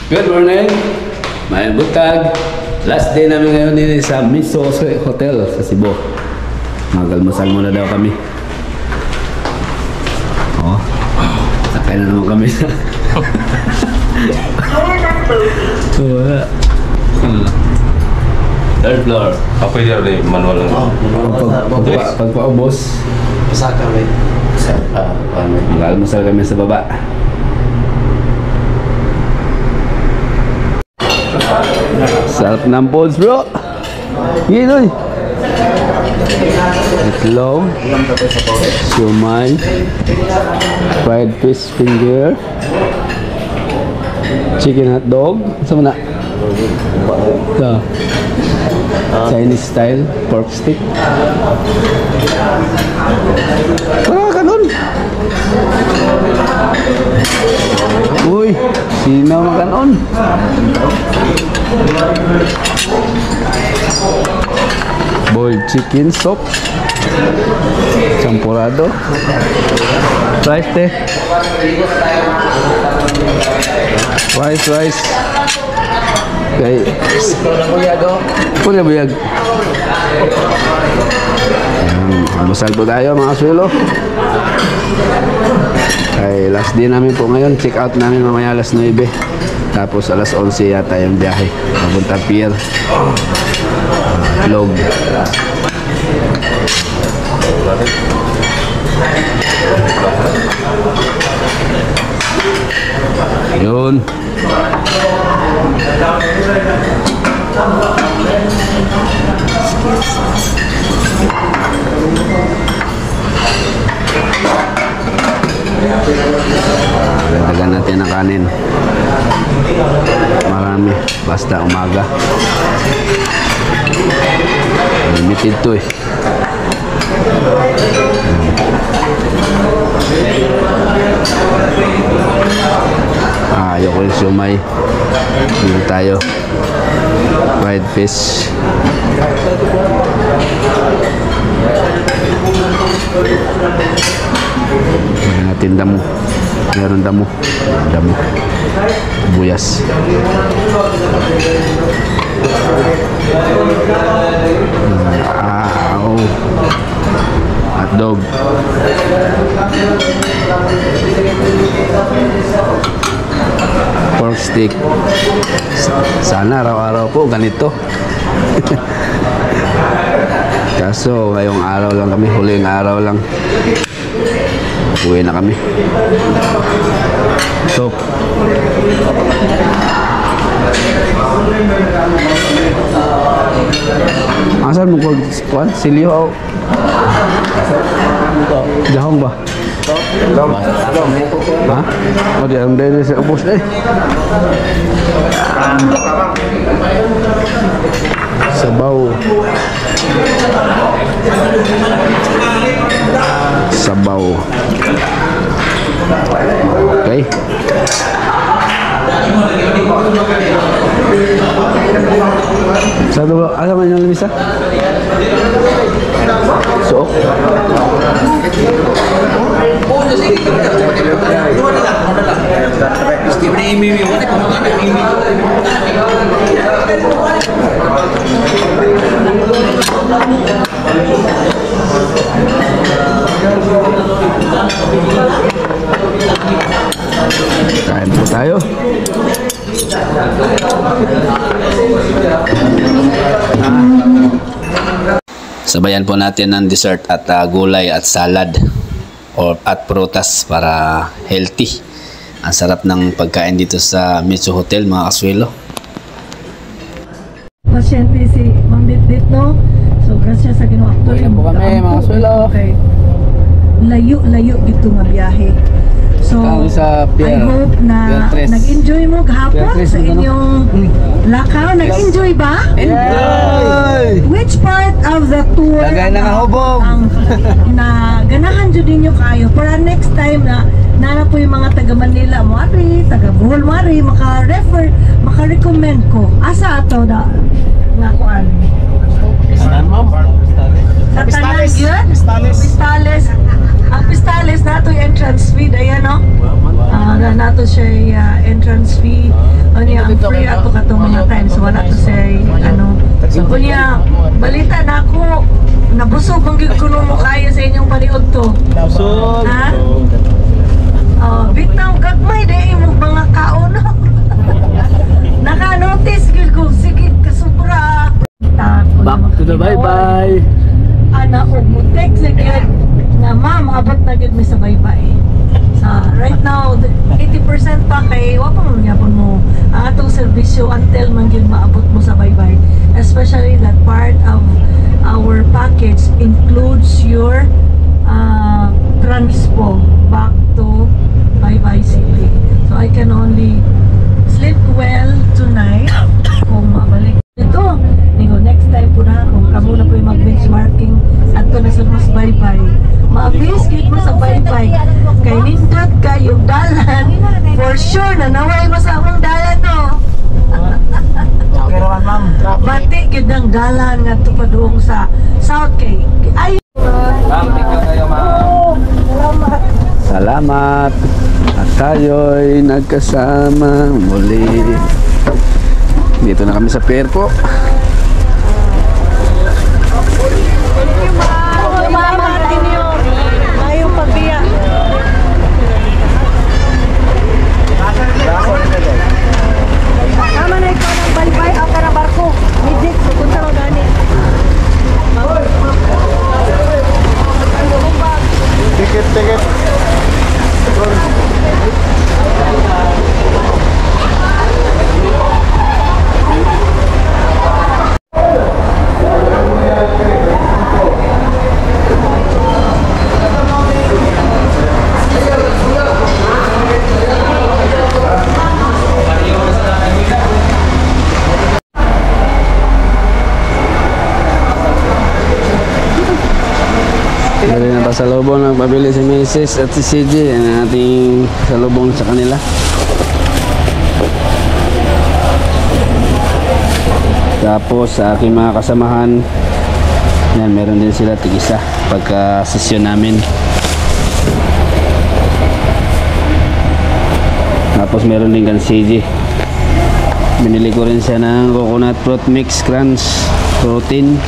Good morning, may butag. Last day namin ngayon din sa Miso Hotel sa Cebu. Mag-almusal muna daw kami. Oh, sakay na naman kami. Wala. Third floor. Apa dia ada manual lang? Pagpaubos. Pasaka may. Mag-almusal kami sa baba. Sarap ng pods, bro. Ginoy. Itlog, siomay, fried fish finger, chicken hot dog. Sama na. Ito. Chinese style pork stick. Wala ka nun. Uy, sino makanon? Boiled chicken soup, champurado, rice rice. Okay. Pula buyag. Almusal po tayo mga suelo. Ay, last day namin po ngayon. Check out namin mamaya alas 9. Tapos alas 11 yata yung biyahe. Papunta pier. Log. Yun. Dagdagan natin ang kanin. Marami. Basta umaga. Limited to eh. Ayoko yung siomay. Dito tayo. Fried fish. Meron natin damo. Meron damo. Buyas. Hotdog. Pork stick. Sana araw-araw po ganito. Kaso ngayong araw lang kami, huling araw lang. Uwi na kami. So asan mo kuwan? Silyo? Jahong ba? Ha? O di ang dahil sa ubos eh. Sabaw. Okay. Satu ba? Alam mo yung limisa? So? Kain po tayo. Sabayan po natin ng dessert at gulay at salad at prutas para healthy. Ang sarap ng pagkain dito sa Miso Hotel mga kaswelo. Pasyente si Ma'am Dit, no? So, grasya sa Ginoo. Uwi na po kami mga kaswelo. Okay. Layo dito nga biyahe. So, sa pier, I hope na nag-enjoy mo gahapon sa inyong lakaw. Nag-enjoy ba? Enjoy! Which part of the tour Lagay na nga hubog na ganahan dyan ninyo kayo para next time na nana po yung mga taga Manila mari, taga Bohol mari, maka-recommend ko. Asa ato na kuan? Pistales. Pistales. Ang Pistales na ito yung entrance fee. Ayan, no? wala to siya entrance fee. Unya ang free ato katong mga times wala to siya ano. Unya balita na ako nabusog ang gid kuno mo kaya sa inyong paniud to. Busog. Ha? Bitaw gagmay dai mo mga kaon. Naka-notice gid ko sige kasubra. Back to the bye-bye. Ana og mo text agad nga ma'am abot na gid mi sa bye-bye. Right now 80% pa kay wa pa man gyapon mo ang atong serbisyo until man gyud maabot mo sa bye-bye, especially that part of our package includes your transpo back to bye-bye city. So I can only sleep well tonight kung mabalik ito. Nigo next time po na kung kamo na po yung mag-benchmarking at to na sa mas bye-bye. Ma-abis gid mo sa bye-bye. Kay nindot kayo dalan. For sure na naway mo sa among dalan no. Okay naman ma'am. Bati gid ang dalan nga tupadung sa South Kay. Ay. Ma'am, thank you kayo, ma'am. Salamat. Salamat. At tayo'y nagkasama muli. Dito na kami sa pier po. Tama na ikaw ng balbay ang karang barko. Midit, pupunta lang gani. Ticket. Dari na pasalubong nagpabili si Mrs. at si CJ. Ang ating salubong sa kanila. Tapos sa aking mga kasamahan, yan, meron din sila tig-isa pagka sesyon namin. Tapos meron din kan CJ. Binili ko rin siya ng coconut fruit mix crunch protein.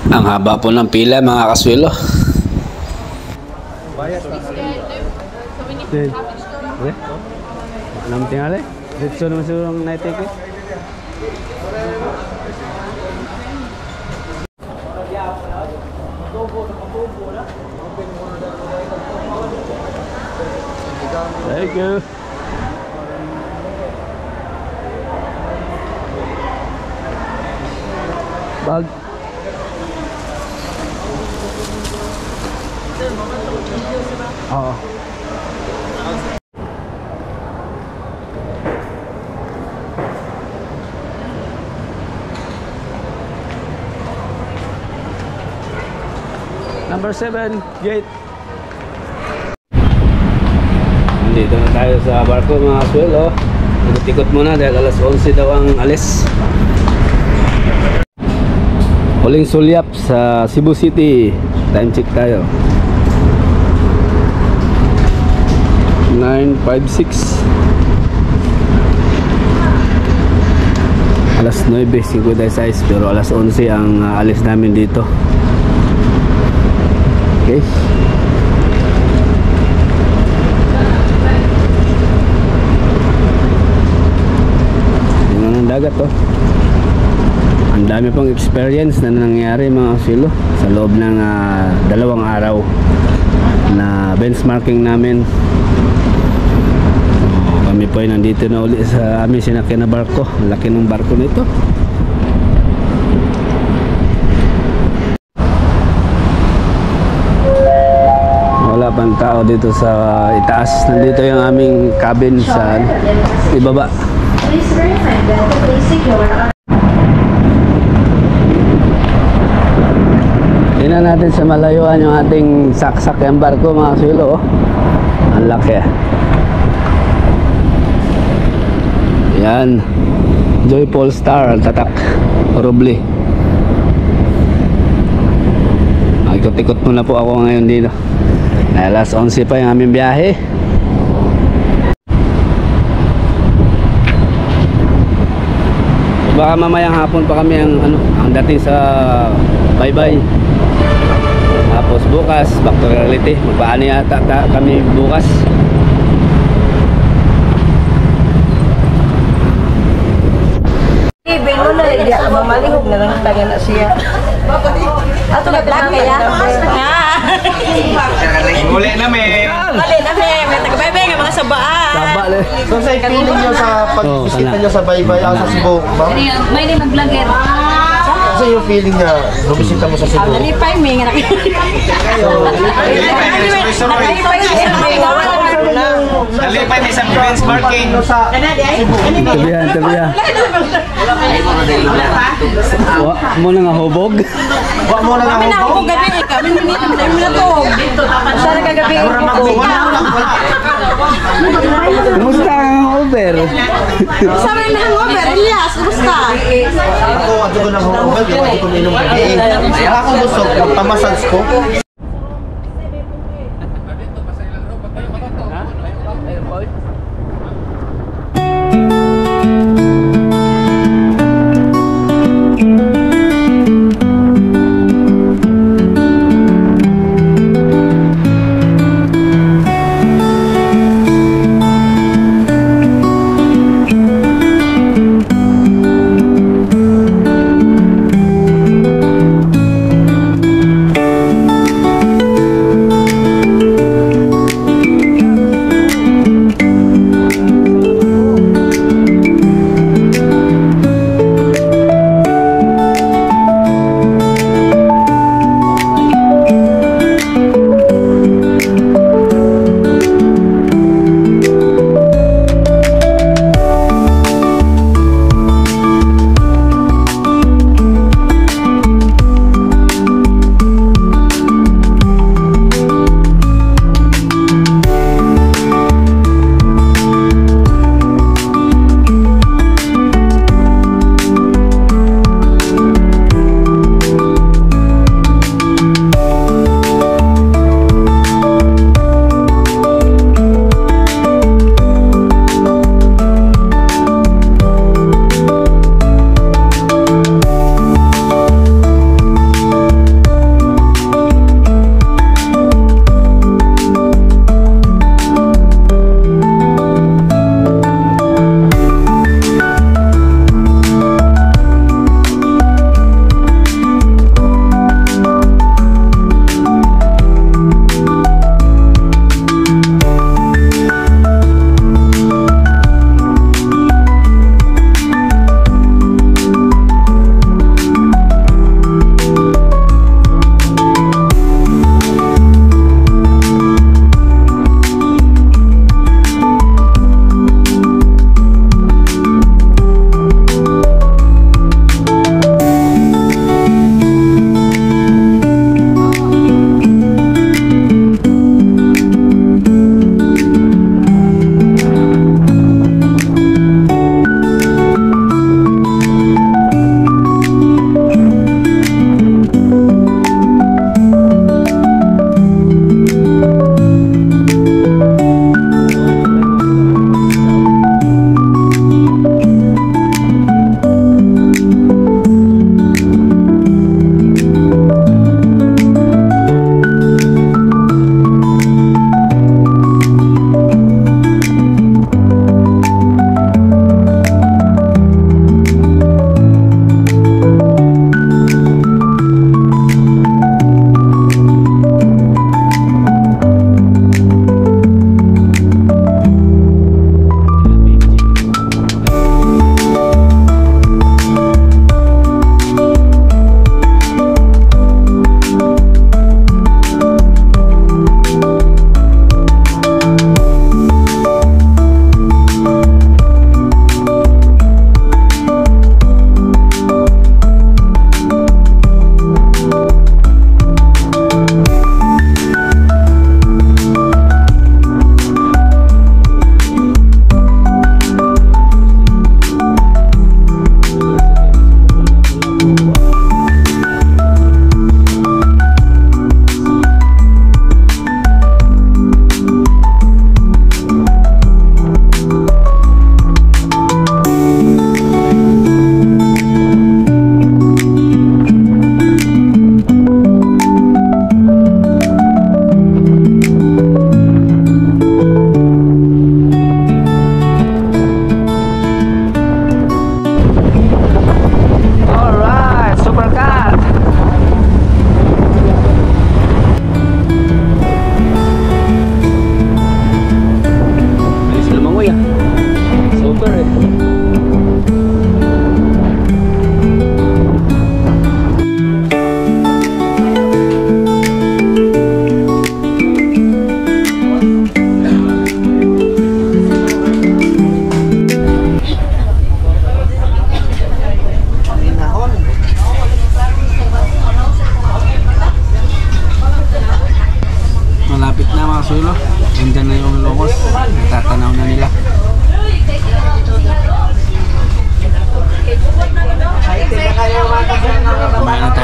Ang haba po ng pila mga kaswelo. Anong tingali? Dito naman siguro ang night ticket. Thank you. Bag. Oo. Number 7, gate. Dito na tayo sa barko mga kaswelo. Ikot-ikot muna dahil alas 11 daw ang alis. Huling sulyap sa Cebu City. Time check tayo. 9:56. Alas 9:56 pero alas 11 ang alis namin dito. Okay. Tingnan ang dagat to. Ang dami pang experience na nangyari mga kaswelo sa loob ng 2 araw na benchmarking namin. Kami po ay nandito na uli sa aming sinakyan na barko. Laki ng barko nito. Wala pang tao dito sa itaas. Nandito yung aming cabin sa ibaba. Tingnan natin sa malayuan yung ating saksak yung barko mga kaswelo. Ang laki. Yan. Joy Polestar ang tatak. Horrible. Ikot ikot-ikot muna po ako ngayon dito. Alas 11 pa yung aming biyahe. Baka mamayang hapon pa kami ang dating sa Baybay. Tapos bukas back to reality. Magpaano yata kami bukas. Ibig mo na, mamalihog na lang taga na siya. Ato na vlog kaya? Uli na may. Mali na may taga-bebe nga mga sabaan. Taba le. So sa feeling nyo sa pag-bisita nyo sa Baybay sa Cebu, ma'am? May din mag-vlogger. Kasi yung feeling na bumisita mo sa Cebu. Nalipay mi nga Nalipay may isang benchmarking. Tabihan, tabihan. Wa mo na nga hubog. Wag mo na Kami na ako. ako gabi kami na to. Sana kagabi ko. Kumusta ang over? Sabi na hangover, Elias, kumusta? Ako, ato ko na ako. Hindi ko minom gabi. Wala akong gusto. Magpamassage ko.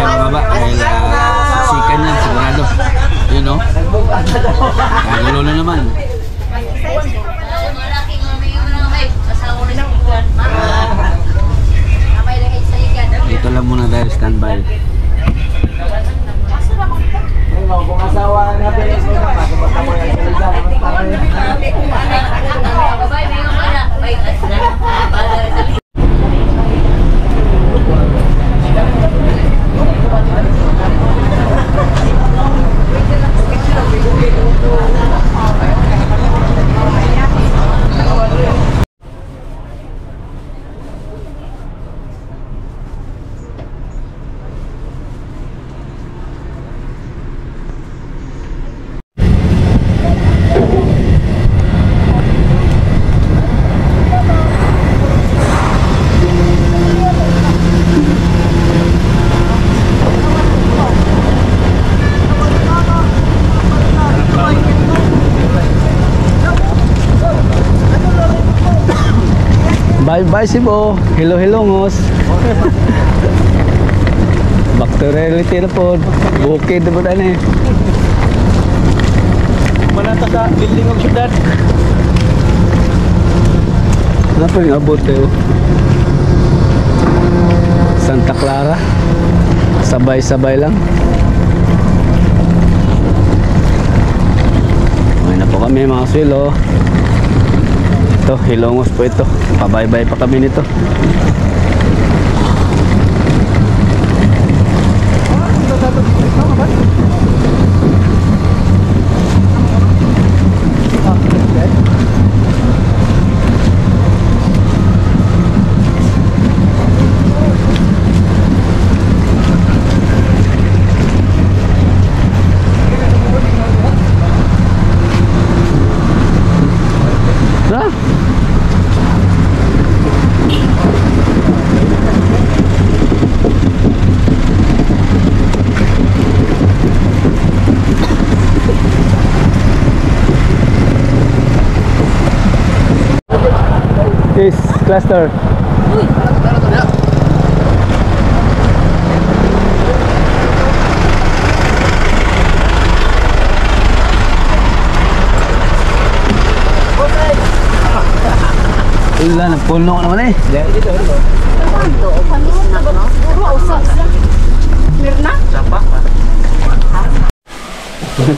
mababa. Dahil siksikan yan, sigurado. Yun o. Kagulo na naman. Dito lang muna tayo, standby. Kung asawa na pinis mo na pa, kung mo yan Bye-bye Cebu. Hello ngos. Back to reality na po. Bukid na po tayo eh. Manata sa building ng syudad. Ano po yung abot tayo? Santa Clara. Sabay-sabay lang. Okay na po kami mga swilo. Ito, Hilongos po ito. Pabay-bye pa kami nito. This cluster. Wala, nagpuno naman eh.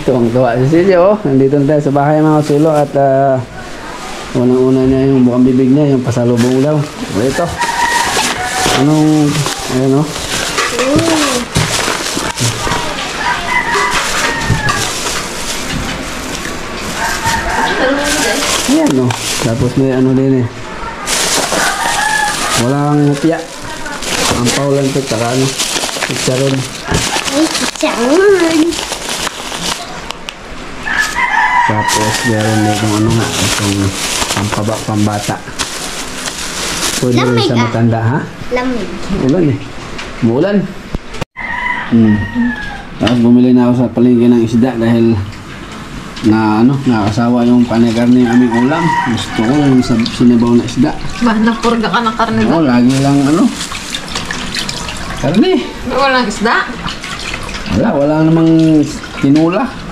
Tuwang-tuwa si Silyo. Nandito na tayo sa bahay mga sulo at unang-una niya yung bukang bibig niya, yung pasalubong daw. Ito. Anong, ayan o. Ayan o. Tapos may ano din eh. Walang hupya. Ang paulan ito, tsaka ano. Chicharon. Ay, chicharon. Tapos meron na itong ano nga. Itong pambata. Pwede rin Lamig, sa matanda, ha? Lamig. Ulan eh. Umuulan. Tapos bumili na ako sa palengke ng isda dahil nakasawa yung panikarne ng aming ulam. Gusto ko yung sinibaw na isda. Ba, napurga ka ng karne Oo, ba? lagi lang karne. Walang isda? Wala namang tinula.